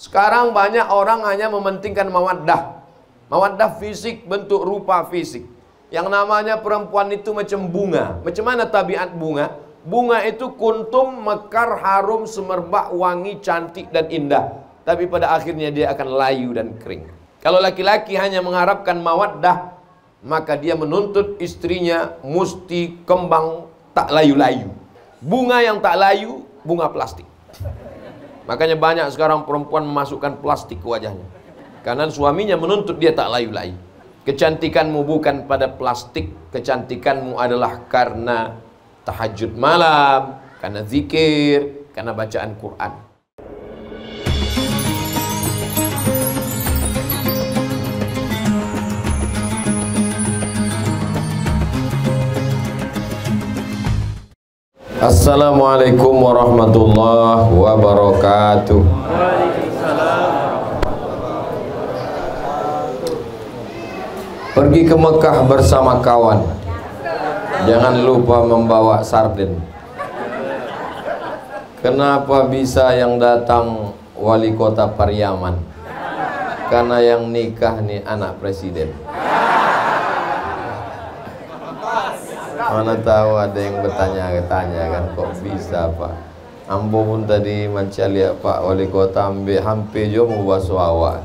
Sekarang banyak orang hanya mementingkan mawaddah. Mawaddah fisik, bentuk rupa fisik. Yang namanya perempuan itu macam bunga. Macam mana tabiat bunga? Bunga itu kuntum, mekar, harum, semerbak, wangi, cantik dan indah. Tapi pada akhirnya dia akan layu dan kering. Kalau laki-laki hanya mengharapkan mawaddah, maka dia menuntut istrinya mesti kembang tak layu-layu. Bunga yang tak layu, bunga plastik. Makanya banyak sekarang perempuan memasukkan plastik ke wajahnya. Karena suaminya menuntut dia tak layu-layu. Kecantikanmu bukan pada plastik, kecantikanmu adalah karena tahajud malam, karena zikir, karena bacaan Quran. Assalamualaikum warahmatullahi wabarakatuh. Pergi ke Mekah bersama kawan, jangan lupa membawa sarden. Kenapa bisa yang datang wali kota Pariaman? Karena yang nikah nih anak presiden. Mana tahu ada yang bertanya-tanya kan, kok bisa Pak? Ambo pun tadi macam lihat Pak wali kota ambil hampir juga mau basuh awak.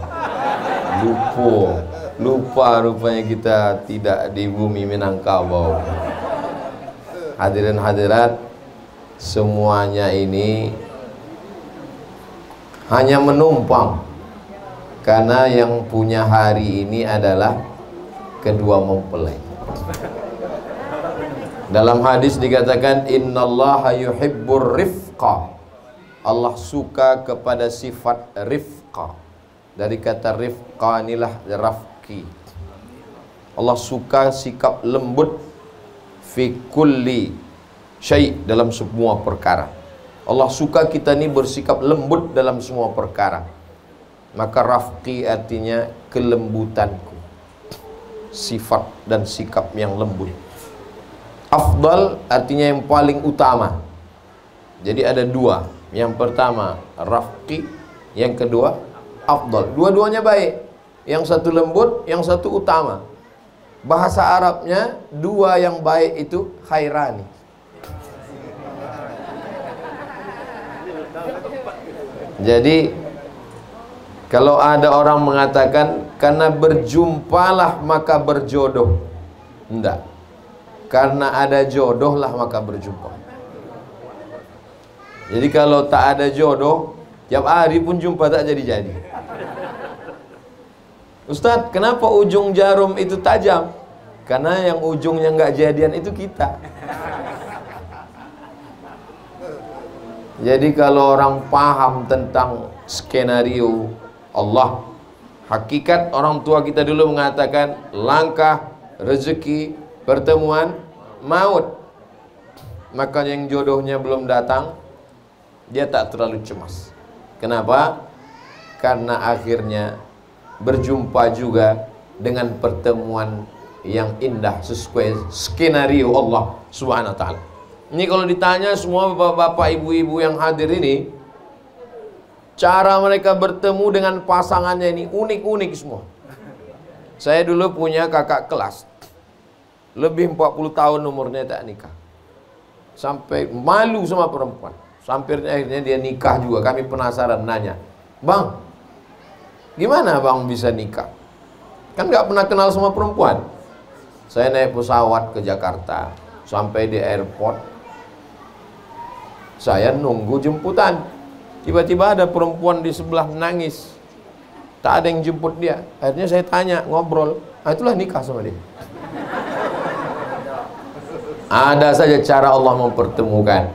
Lupa rupanya kita tidak di bumi Minangkabau. Hadirin hadirat, semuanya ini hanya menumpang, karena yang punya hari ini adalah kedua mempelai. Dalam hadis dikatakan innallaha yuhibbur rifqa. Allah suka kepada sifat rifqa. Dari kata rifqa inilah rafqi. Allah suka sikap lembut fi kulli syai' dalam semua perkara. Allah suka kita ni bersikap lembut dalam semua perkara. Maka rafqi artinya kelembutanku, sifat dan sikap yang lembut. Afdal artinya yang paling utama. Jadi ada dua. Yang pertama rafqi, yang kedua afdal. Dua-duanya baik. Yang satu lembut, yang satu utama. Bahasa Arabnya dua yang baik itu khairani. Jadi kalau ada orang mengatakan karena berjumpalah maka berjodoh, enggak. Karena ada jodoh lah maka berjumpa. Jadi kalau tak ada jodoh, tiap hari pun jumpa tak jadi-jadi. Ustaz, kenapa ujung jarum itu tajam? Karena yang ujungnya nggak jadian itu kita. Jadi kalau orang paham tentang skenario Allah, hakikat orang tua kita dulu mengatakan langkah, rezeki, pertemuan, maut. Maka yang jodohnya belum datang, dia tak terlalu cemas. Kenapa? Karena akhirnya berjumpa juga dengan pertemuan yang indah sesuai skenario Allah Subhanahu wa taala. Ini kalau ditanya semua bapak-bapak, ibu-ibu yang hadir ini, cara mereka bertemu dengan pasangannya ini unik-unik semua. Saya dulu punya kakak kelas, lebih 40 tahun umurnya tak nikah. Sampai malu sama perempuan. Sampai akhirnya dia nikah juga. Kami penasaran nanya, "Bang, gimana bang bisa nikah? Kan gak pernah kenal sama perempuan." Saya naik pesawat ke Jakarta. Sampai di airport, saya nunggu jemputan. Tiba-tiba ada perempuan di sebelah nangis. Tak ada yang jemput dia. Akhirnya saya tanya, ngobrol. Itulah nikah sama dia. Ada saja cara Allah mempertemukan.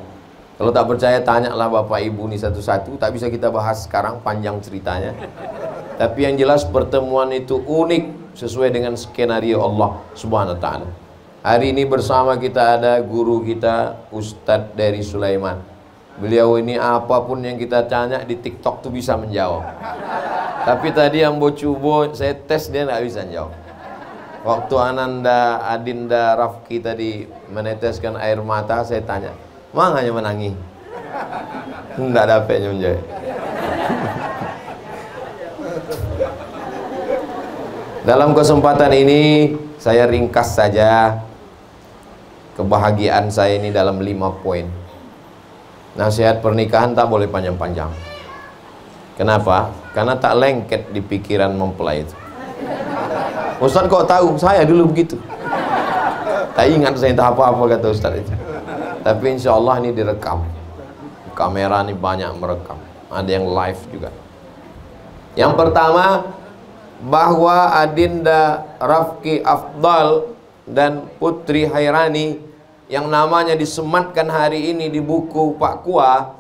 Kalau tak percaya tanyalah bapak ibu ni satu-satu. Tak bisa kita bahas sekarang, panjang ceritanya. Tapi yang jelas pertemuan itu unik sesuai dengan skenario Allah Subhanahu wa taala. Hari ini bersama kita ada guru kita Ustadz dari Sulaiman. Beliau ini apapun yang kita tanya di TikTok tuh bisa menjawab. Tapi tadi yang bocubo saya tes dia nggak bisa jawab. Waktu Adinda Rafki tadi meneteskan air mata, saya tanya, "Mang hanya menangis?" Enggak dapatnya menjawab. Dalam kesempatan ini saya ringkas saja kebahagiaan saya ini dalam 5 poin. Nasihat pernikahan tak boleh panjang-panjang. Kenapa? Karena tak lengket di pikiran mempelai itu. Ustaz kok tahu? Saya dulu begitu. Tak ingat saya entah apa-apa kata Ustaz itu. Tapi insya Allah ini direkam. Kamera ini banyak merekam. Ada yang live juga. Yang pertama, bahwa Adinda Rafki Afdal dan Putri Hairani yang namanya disematkan hari ini di buku Pak Kua,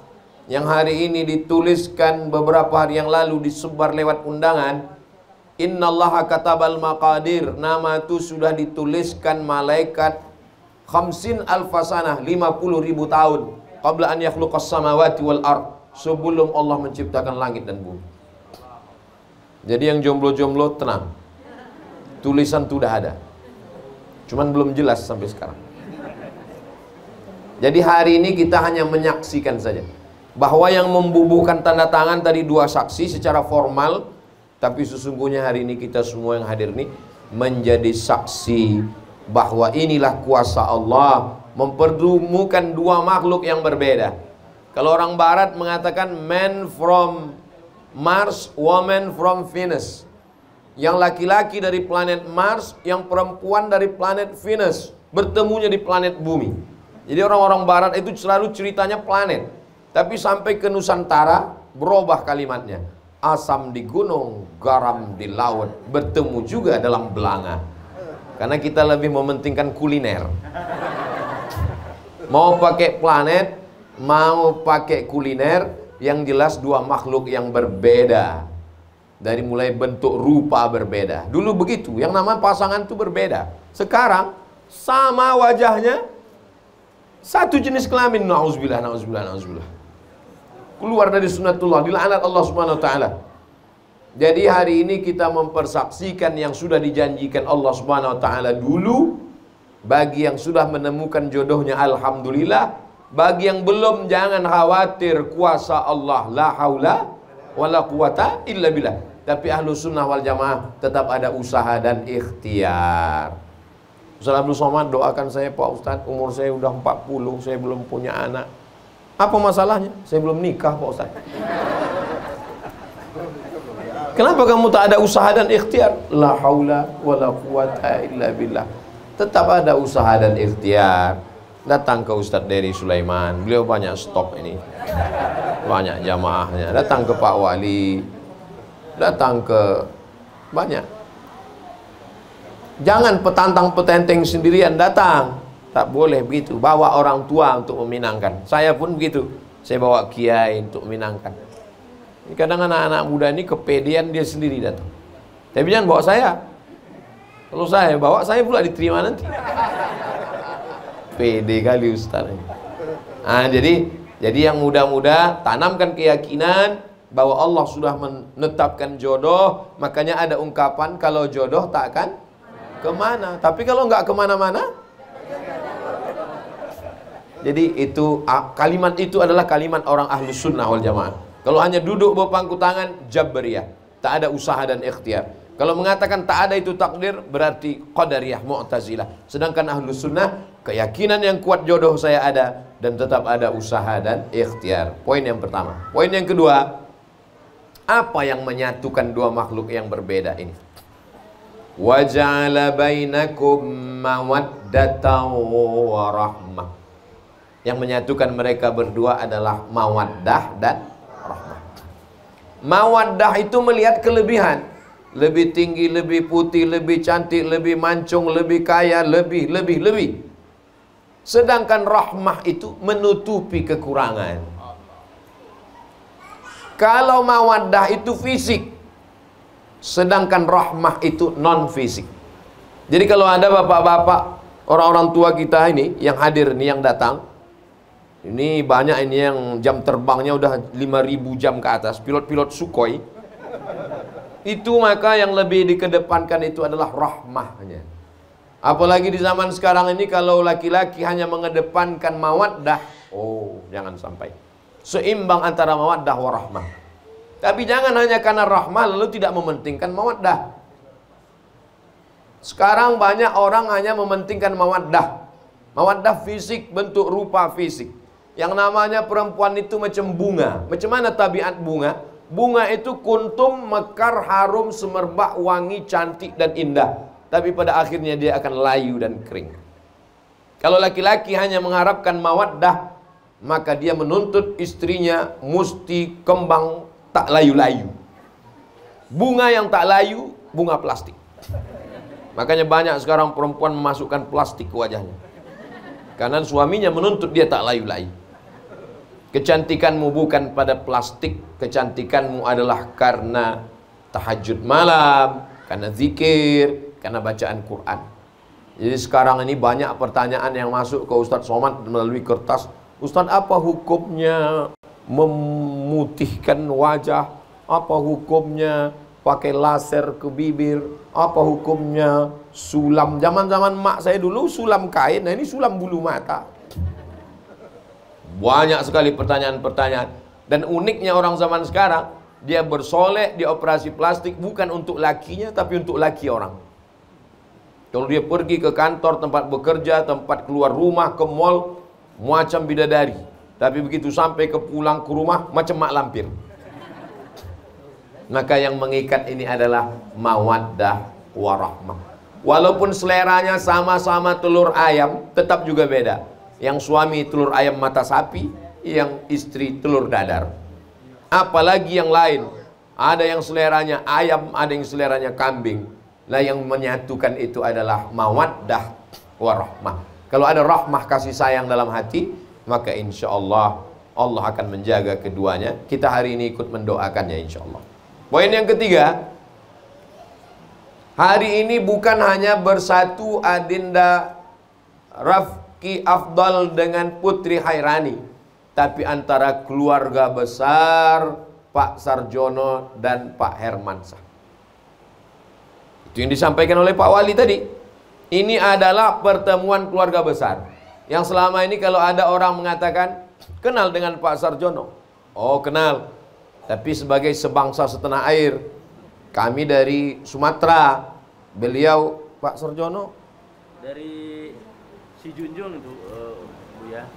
yang hari ini dituliskan beberapa hari yang lalu, disebar lewat undangan, Innallaha katabal maqadir, nama itu sudah dituliskan malaikat 50 alfasanah, 50.000 tahun qabla an yakhluqas samawati wal ard, sebelum Allah menciptakan langit dan bumi. Jadi yang jomblo-jomblo tenang, tulisan itu udah ada, cuman belum jelas sampai sekarang. Jadi hari ini kita hanya menyaksikan saja bahwa yang membubuhkan tanda tangan tadi 2 saksi secara formal, tapi sesungguhnya hari ini kita semua yang hadir ini menjadi saksi bahwa inilah kuasa Allah mempertemukan 2 makhluk yang berbeda. Kalau orang barat mengatakan man from Mars, woman from Venus. Yang laki-laki dari planet Mars, yang perempuan dari planet Venus, bertemunya di planet bumi. Jadi orang-orang barat itu selalu ceritanya planet. Tapi sampai ke Nusantara berubah kalimatnya. Asam di gunung, garam di laut, bertemu juga dalam belanga. Karena kita lebih mementingkan kuliner. Mau pakai planet, mau pakai kuliner, yang jelas 2 makhluk yang berbeda. Dari mulai bentuk rupa berbeda. Dulu begitu, yang nama pasangan itu berbeda. Sekarang sama wajahnya, satu jenis kelamin. Nauzubillah, nauzubillah, nauzubillah. Keluar dari sunnatullah, dilaknat Allah Subhanahu wa taala. Jadi hari ini kita mempersaksikan yang sudah dijanjikan Allah Subhanahu wa taala dulu. Bagi yang sudah menemukan jodohnya, alhamdulillah. Bagi yang belum, jangan khawatir, kuasa Allah, la haula wala quwata illa billah. Tapi ahlu sunnah wal jamaah tetap ada usaha dan ikhtiar. Ustaz Abdul Somad, doakan saya Pak Ustaz, umur saya udah 40, saya belum punya anak. Apa masalahnya? Saya belum nikah Pak Ustaz. Kenapa kamu tak ada usaha dan ikhtiar? La haula wala quwata illa billah. Tetap ada usaha dan ikhtiar. Datang ke Ustadz Dery Sulaiman, beliau banyak stok ini, banyak jamaahnya. Datang ke Pak Wali, datang ke banyak. Jangan petantang-petenteng sendirian datang, tak boleh begitu. Bawa orang tua untuk meminangkan. Saya pun begitu, saya bawa kiai untuk meminangkan. Kadang anak-anak muda ini kepedean, dia sendiri datang. Tapi jangan bawa saya. Kalau saya bawa, saya pula diterima nanti. Pede kali Ustaz. Nah, jadi yang muda-muda tanamkan keyakinan bahwa Allah sudah menetapkan jodoh. Makanya ada ungkapan kalau jodoh tak akan kemana. Tapi kalau nggak kemana-mana, jadi itu kalimat itu adalah kalimat orang ahlu sunnah wal jamaah. Kalau hanya duduk berpangku tangan, jabariyah, tak ada usaha dan ikhtiar. Kalau mengatakan tak ada itu takdir, berarti qadariyah, mu'tazilah. Sedangkan ahlu sunnah, keyakinan yang kuat jodoh saya ada, dan tetap ada usaha dan ikhtiar. Poin yang pertama. Poin yang kedua, apa yang menyatukan 2 makhluk yang berbeda ini? Wa ja'ala bainakum mawaddatan wa rahmah. Yang menyatukan mereka berdua adalah mawaddah dan rahmah. Mawaddah itu melihat kelebihan. Lebih tinggi, lebih putih, lebih cantik, lebih mancung, lebih kaya, lebih. Sedangkan rahmah itu menutupi kekurangan. Kalau mawaddah itu fisik, sedangkan rahmah itu non fisik. Jadi kalau ada bapak-bapak, orang-orang tua kita ini yang hadir ini, yang datang, ini banyak ini yang jam terbangnya udah 5.000 jam ke atas, pilot-pilot Sukhoi. Itu maka yang lebih dikedepankan itu adalah rahmahnya. Apalagi di zaman sekarang ini kalau laki-laki hanya mengedepankan mawaddah, oh jangan sampai. Seimbang antara mawaddah wa rahmah. Tapi jangan hanya karena rahmah lalu tidak mementingkan mawaddah. Sekarang banyak orang hanya mementingkan mawaddah. Mawaddah fisik, bentuk rupa fisik. Yang namanya perempuan itu macam bunga. Macam mana tabiat bunga? Bunga itu kuntum, mekar, harum, semerbak, wangi, cantik dan indah. Tapi pada akhirnya dia akan layu dan kering. Kalau laki-laki hanya mengharapkan mawaddah, maka dia menuntut istrinya mesti kembang tak layu-layu. Bunga yang tak layu, bunga plastik. Makanya banyak sekarang perempuan memasukkan plastik ke wajahnya. Karena suaminya menuntut dia tak layu-layu. Kecantikanmu bukan pada plastik, kecantikanmu adalah karena tahajud malam, karena zikir, karena bacaan Quran. Jadi sekarang ini banyak pertanyaan yang masuk ke Ustadz Somad melalui kertas. Ustadz, apa hukumnya memutihkan wajah? Apa hukumnya pakai laser ke bibir? Apa hukumnya sulam? Zaman-zaman mak saya dulu sulam kain, nah ini sulam bulu mata. Banyak sekali pertanyaan-pertanyaan. Dan uniknya orang zaman sekarang, dia bersolek, dia operasi plastik bukan untuk lakinya, tapi untuk laki orang. Kalau dia pergi ke kantor, tempat bekerja, tempat keluar rumah, ke mall, macam bidadari. Tapi begitu sampai ke pulang ke rumah, macam mak lampir. Maka yang mengikat ini adalah mawaddah warahmah. Walaupun seleranya sama-sama telur ayam, tetap juga beda. Yang suami telur ayam mata sapi, yang istri telur dadar. Apalagi yang lain, ada yang seleranya ayam, ada yang seleranya kambing. Nah, yang menyatukan itu adalah mawaddah warahmah. Kalau ada rahmah kasih sayang dalam hati, maka insya Allah Allah akan menjaga keduanya. Kita hari ini ikut mendoakannya insya Allah. Poin yang ketiga, hari ini bukan hanya bersatu Adinda Rafki Afdal dengan Putri Hairani, tapi antara keluarga besar Pak Sarjono dan Pak Hermansyah. Itu yang disampaikan oleh Pak Wali tadi. Ini adalah pertemuan keluarga besar. Yang selama ini kalau ada orang mengatakan kenal dengan Pak Sarjono, oh kenal, tapi sebagai sebangsa setanah air. Kami dari Sumatera, beliau Pak Sarjono dari Si Junjung itu, Bu ya.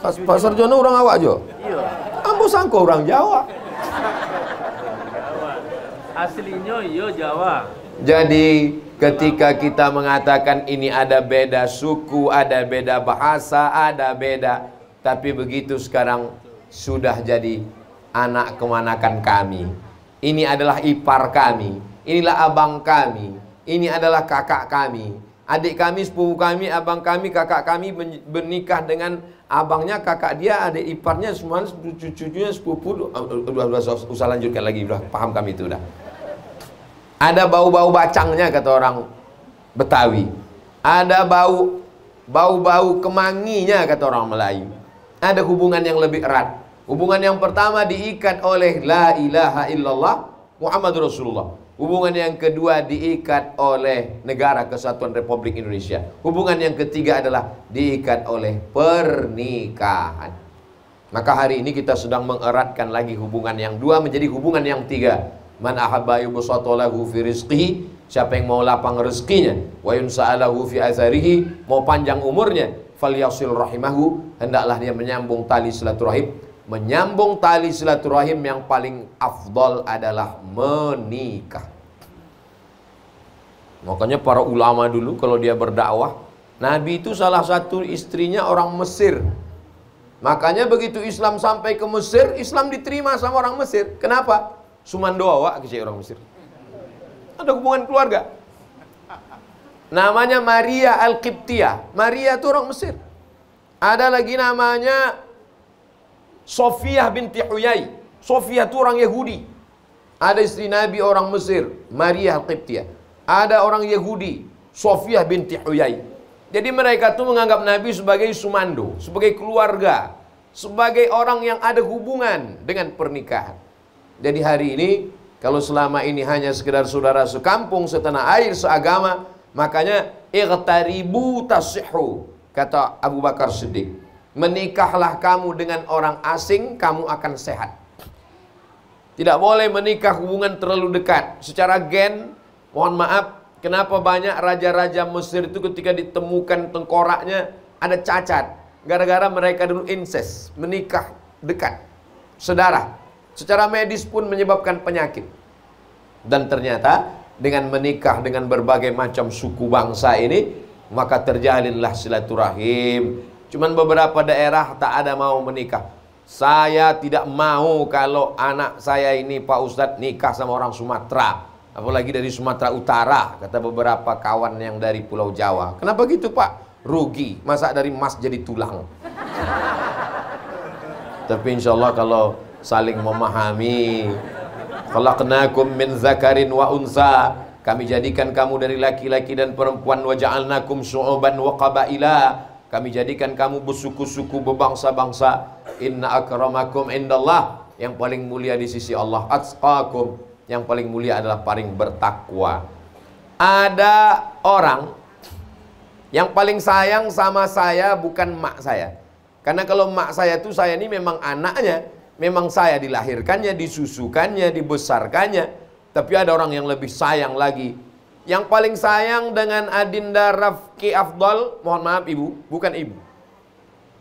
Pak Sarjono orang awak jo? Iya. Ambo sangko orang Jawa. Jawa. Aslinya iya Jawa. Jadi ketika kita mengatakan ini ada beda suku, ada beda bahasa, ada beda, tapi begitu sekarang sudah jadi anak kemanakan kami. Ini adalah ipar kami, inilah abang kami, ini adalah kakak kami, adik kami, sepupu kami, abang kami, kakak kami bernikah dengan abangnya, kakak dia, adik iparnya, semua cucunya, sepupu. Usah lanjutkan lagi, udah paham kami itu udah. Ada bau-bau bacangnya kata orang Betawi. Ada bau kemanginya kata orang Melayu. Ada hubungan yang lebih erat. Hubungan yang pertama diikat oleh la ilaha illallah Muhammadur Rasulullah. Hubungan yang kedua diikat oleh Negara Kesatuan Republik Indonesia. Hubungan yang ketiga adalah diikat oleh pernikahan. Maka hari ini kita sedang mengeratkan lagi hubungan yang dua menjadi hubungan yang tiga. Man ahabba yubsatalahu fi rizqihi, siapa yang mau lapang rezekinya, wa yunsa'alahu fi atharihi, mau panjang umurnya, falyasil rahimahu, hendaklah dia menyambung tali silaturahim. Menyambung tali silaturahim yang paling afdal adalah menikah. Makanya para ulama dulu kalau dia berdakwah, Nabi itu salah satu istrinya orang Mesir. Makanya begitu Islam sampai ke Mesir, Islam diterima sama orang Mesir. Kenapa? Sumando awak ke orang Mesir. Ada hubungan keluarga. Namanya Maria Al-Qibtiyah. Maria itu orang Mesir. Ada lagi namanya Sofiyah binti Huyai. Sofiyah itu orang Yahudi. Ada istri Nabi orang Mesir, Maria Al-Qibtiyah. Ada orang Yahudi, Sofiyah binti Huyai. Jadi mereka itu menganggap Nabi sebagai sumando, sebagai keluarga, sebagai orang yang ada hubungan dengan pernikahan. Jadi hari ini, kalau selama ini hanya sekedar saudara sekampung, setanah air, seagama, makanya ightaribu tasihhu, kata Abu Bakar Siddiq. Menikahlah kamu dengan orang asing, kamu akan sehat. Tidak boleh menikah hubungan terlalu dekat. Secara gen, mohon maaf, Kenapa banyak raja-raja Mesir itu ketika ditemukan tengkoraknya ada cacat? Gara-gara mereka dulu incest, menikah dekat, saudara. Secara medis pun menyebabkan penyakit. Dan ternyata dengan menikah dengan berbagai macam suku bangsa ini, maka terjalinlah silaturahim. Cuman beberapa daerah tak ada mau menikah. Saya tidak mau kalau anak saya ini Pak Ustadz nikah sama orang Sumatera, apalagi dari Sumatera Utara, kata beberapa kawan yang dari Pulau Jawa. Kenapa gitu Pak? Rugi, masa dari emas jadi tulang. Tapi insya Allah kalau saling memahami, khalaqnakum min zakarin wa unsa, kami jadikan kamu dari laki-laki dan perempuan, wa ja'alnakum syu'uban wa qabaila, kami jadikan kamu bersuku-suku, berbangsa-bangsa. Inna akramakum indallah, yang paling mulia di sisi Allah, atqakum, yang paling mulia adalah paling bertakwa. Ada orang yang paling sayang sama saya bukan mak saya. Karena kalau mak saya itu, saya ini memang anaknya, memang saya dilahirkannya, disusukannya, dibesarkannya. Tapi ada orang yang lebih sayang lagi. Yang paling sayang dengan Adinda Rafki Afdal, mohon maaf ibu, bukan ibu.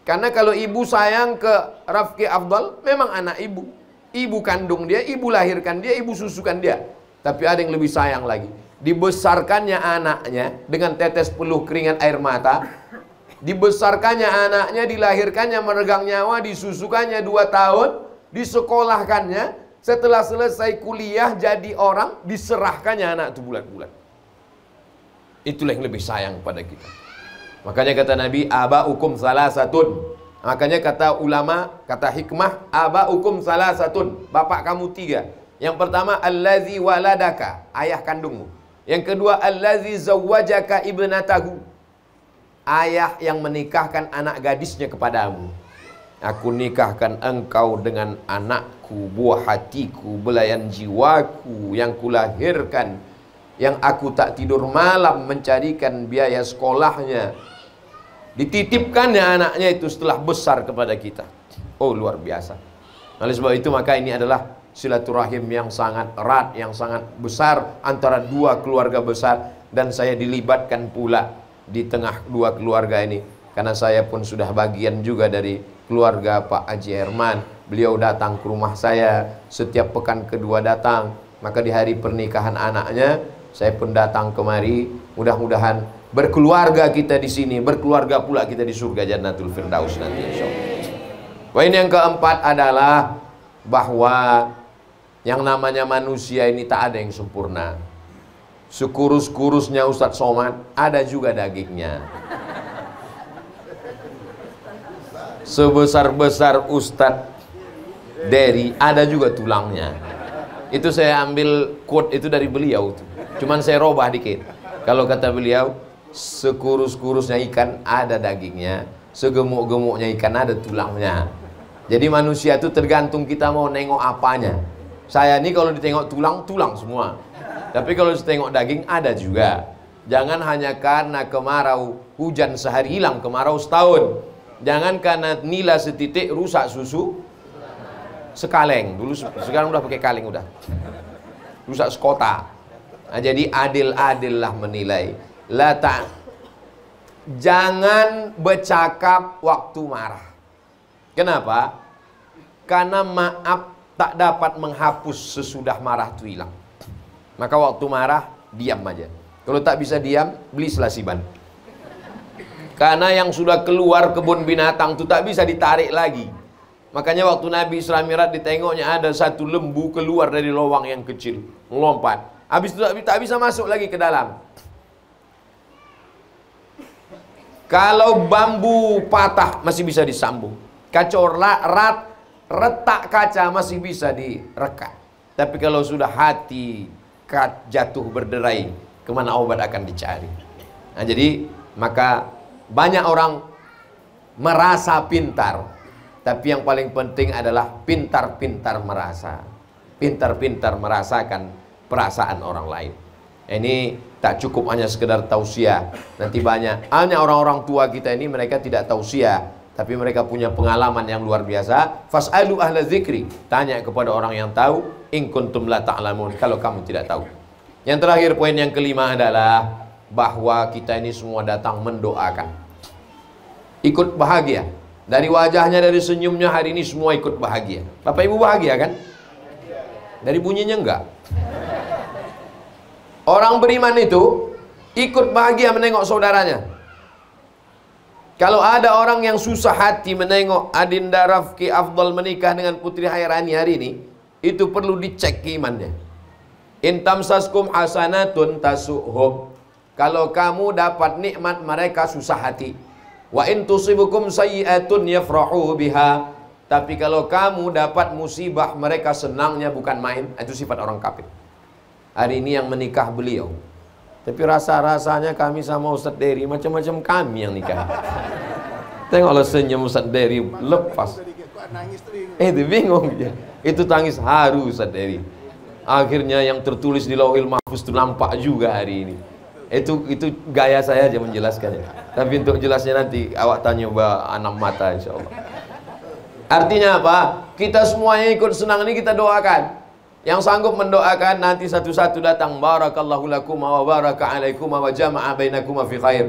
Karena kalau ibu sayang ke Rafki Afdal, memang anak ibu. Ibu kandung dia, ibu lahirkan dia, ibu susukan dia. Tapi ada yang lebih sayang lagi. Dibesarkannya anaknya dengan tetes peluh keringat air mata. Dibesarkannya anaknya, dilahirkannya meregang nyawa, disusukannya 2 tahun, disekolahkannya. Setelah selesai kuliah jadi orang, diserahkannya anak itu bulat-bulat. Itulah yang lebih sayang pada kita. Makanya kata Nabi, aba'ukum salasatun. Makanya kata ulama, kata hikmah, aba'ukum salasatun. Bapak kamu 3. Yang pertama, allazi waladaka, ayah kandungmu. Yang kedua, allazi zawwajaka ibnatahu, ayah yang menikahkan anak gadisnya kepadamu. Aku nikahkan engkau dengan anakku, buah hatiku, belayan jiwaku, yang kulahirkan, yang aku tak tidur malam mencarikan biaya sekolahnya. Dititipkannya anaknya itu setelah besar kepada kita. Oh, luar biasa. Oleh sebab itu maka ini adalah silaturahim yang sangat erat, yang sangat besar antara 2 keluarga besar. Dan saya dilibatkan pula di tengah 2 keluarga ini, karena saya pun sudah bagian juga dari keluarga Pak Haji Herman. Beliau datang ke rumah saya setiap pekan kedua datang. Maka di hari pernikahan anaknya saya pun datang kemari. Mudah-mudahan berkeluarga kita di sini, berkeluarga pula kita di surga Jannatul Firdaus nanti insyaallah. Poin yang keempat adalah bahwa yang namanya manusia ini tak ada yang sempurna. Sekurus-kurusnya Ustadz Somad, ada juga dagingnya. Sebesar-besar Ustadz Dery, ada juga tulangnya. Itu saya ambil quote itu dari beliau tuh. Cuman saya robah dikit. Kalau kata beliau, sekurus-kurusnya ikan ada dagingnya, segemuk-gemuknya ikan ada tulangnya. Jadi manusia itu tergantung kita mau nengok apanya. Saya ini kalau ditengok tulang, tulang semua. Tapi kalau ditengok daging, ada juga. Jangan hanya karena kemarau, hujan sehari hilang, kemarau setahun. Jangan karena nila setitik rusak susu sekaleng. Dulu, sekarang udah pakai kaleng udah. Rusak sekota. Nah, jadi adil-adillah menilai. Jangan bercakap waktu marah. Kenapa? Karena maaf tak dapat menghapus sesudah marah itu hilang. Maka waktu marah, diam aja. Kalau tak bisa diam, beli selasiban. Karena yang sudah keluar kebun binatang itu tak bisa ditarik lagi. Makanya waktu Nabi Isra Mi'raj ditengoknya ada satu lembu keluar dari lubang yang kecil, melompat. Habis itu tak bisa masuk lagi ke dalam. Kalau bambu patah masih bisa disambung. Kacau retak kaca masih bisa direkat. Tapi kalau sudah hati jatuh berderai, kemana obat akan dicari? Nah, jadi maka banyak orang merasa pintar, tapi yang paling penting adalah pintar-pintar merasa, pintar-pintar merasakan perasaan orang lain. Ini tak cukup hanya sekedar tausiah. Nanti hanya orang-orang tua kita ini mereka tidak tausiah, tapi mereka punya pengalaman yang luar biasa. Fas'alu ahla dzikri, tanya kepada orang yang tahu, in kuntum la ta'lamun, kalau kamu tidak tahu. Yang terakhir, poin yang kelima adalah bahwa kita ini semua datang mendoakan. Ikut bahagia. Dari wajahnya, dari senyumnya hari ini semua ikut bahagia. Bapak Ibu bahagia kan? Dari bunyinya enggak. Orang beriman itu ikut bahagia menengok saudaranya. Kalau ada orang yang susah hati menengok Adinda Rafki Afdal menikah dengan Putri Khairani hari ini, itu perlu dicek imannya. In tamsaskum hasanatun tasuhum. Kalau kamu dapat nikmat, mereka susah hati. Wa in tusibukum sayyi'atun yafrahu biha. Tapi kalau kamu dapat musibah, mereka senangnya bukan main. Itu sifat orang kafir. Hari ini yang menikah beliau, tapi rasa-rasanya kami sama Ustadz Dery macam-macam kami yang nikah. Tengoklah senyum Ustadz Dery lepas. Itu bingung dia. Itu tangis haru Ustadz Dery. Akhirnya yang tertulis di Lauhil Mahfuz itu nampak juga hari ini. Itu gaya saya aja menjelaskannya. Tapi untuk jelasnya nanti awak tanya Mbak Anam Mata insyaallah. Artinya apa? Kita semuanya ikut senang ini kita doakan. Yang sanggup mendoakan nanti satu-satu datang. Barakallahu lakum wa baraka alaikum wa jama'a bainakum fi khair.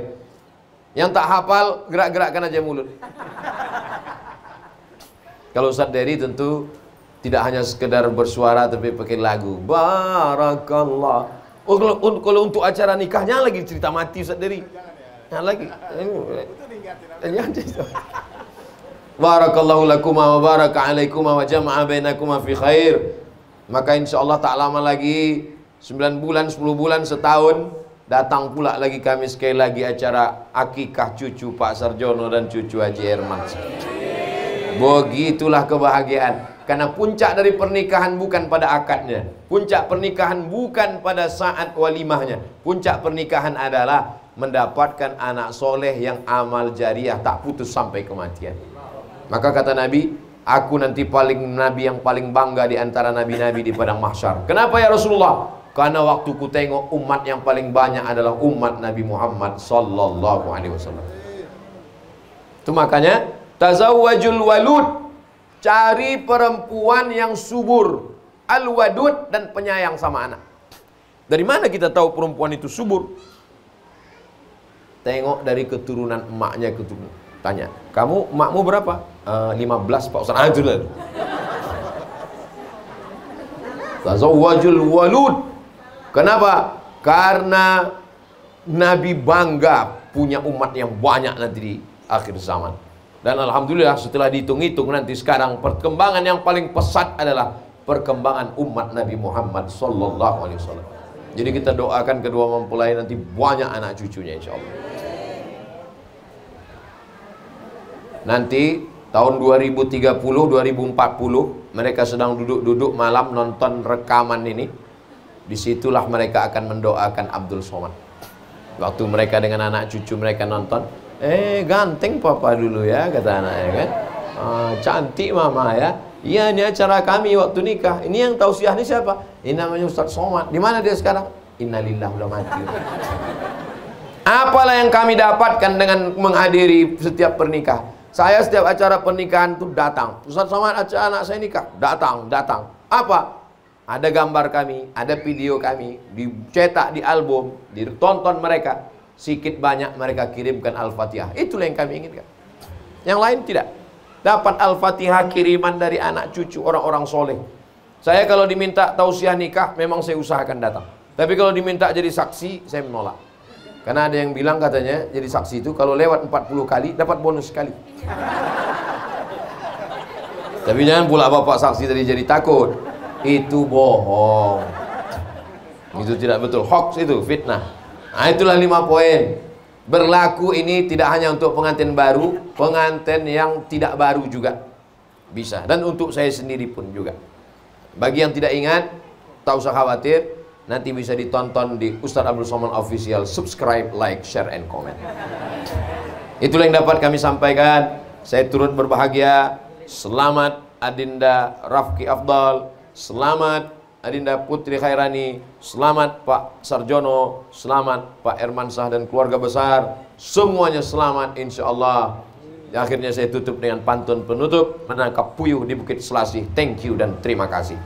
Yang tak hafal gerak-gerakkan aja mulut. Kalau Ustadz Dery tentu tidak hanya sekedar bersuara tapi pakai lagu. Barakallah. Oh, kalau untuk acara nikahnya lagi cerita mati Ustadz Dery. Nah, lagi. Barakallahu lakum wa baraka alaikum wa jama'a bainakum fi khair. Maka insya Allah tak lama lagi 9 bulan, 10 bulan, setahun datang pula lagi kami sekali lagi acara akikah cucu Pak Sarjono dan cucu Haji Herman. Begitulah kebahagiaan. Karena puncak dari pernikahan bukan pada akadnya. Puncak pernikahan bukan pada saat walimahnya. Puncak pernikahan adalah mendapatkan anak soleh yang amal jariah tak putus sampai kematian. Maka kata Nabi, aku nanti nabi yang paling bangga di antara nabi-nabi di padang mahsyar. Kenapa ya Rasulullah? Karena waktu ku tengok umat yang paling banyak adalah umat Nabi Muhammad sallallahu alaihi wasallam. Itu makanya tazawwajul walud, cari perempuan yang subur, al-wadud, dan penyayang sama anak. Dari mana kita tahu perempuan itu subur? Tengok dari keturunan emaknya, keturunan. Tanya, kamu emakmu berapa? 15 Pak Ustaz. Itu lah. Tazawwajul walud. Kenapa? Karena Nabi bangga punya umat yang banyak nanti di akhir zaman. Dan alhamdulillah setelah dihitung-hitung nanti sekarang perkembangan yang paling pesat adalah perkembangan umat Nabi Muhammad sallallahu alaihi wasallam. Jadi kita doakan kedua mempelai nanti banyak anak cucunya insyaallah. Nanti tahun 2030, 2040 mereka sedang duduk-duduk malam nonton rekaman ini. Disitulah mereka akan mendoakan Abdul Somad. Waktu mereka dengan anak cucu mereka nonton, ganteng papa dulu ya, kata anaknya kan. Cantik mama ya. Iya, ini acara kami waktu nikah. Ini yang tausiah ini siapa? Ini namanya Ustadz Somad. Di mana dia sekarang? Innalillah, udah mati. Apalah yang kami dapatkan dengan menghadiri setiap pernikahan. Saya setiap acara pernikahan itu datang. Ustadz Somad acara anak saya nikah, datang. Apa? Ada gambar kami, ada video kami, dicetak di album, ditonton mereka. Sikit banyak mereka kirimkan Al-Fatihah. Itulah yang kami inginkan. Yang lain tidak. Dapat Al-Fatihah kiriman dari anak cucu orang-orang soleh. Saya kalau diminta tausiah nikah, memang saya usahakan datang. Tapi kalau diminta jadi saksi, saya menolak. Karena ada yang bilang katanya jadi saksi itu kalau lewat 40 kali dapat bonus sekali. Tapi jangan pula bapak saksi tadi jadi takut. Itu bohong. Itu tidak betul. Hoax itu, fitnah. Nah, itulah 5 poin. Berlaku ini tidak hanya untuk pengantin baru, pengantin yang tidak baru juga bisa. Dan untuk saya sendiri pun juga. Bagi yang tidak ingat, tak usah khawatir. Nanti bisa ditonton di Ustadz Abdul Somad Official. Subscribe, like, share, and comment. Itulah yang dapat kami sampaikan. Saya turut berbahagia. Selamat Adinda Rafki Afdal. Selamat Adinda Putri Khairani. Selamat Pak Sarjono. Selamat Pak Hermansyah dan keluarga besar. Semuanya selamat insya Allah. Akhirnya saya tutup dengan pantun penutup. Menangkap puyuh di Bukit Selasih. Thank you dan terima kasih.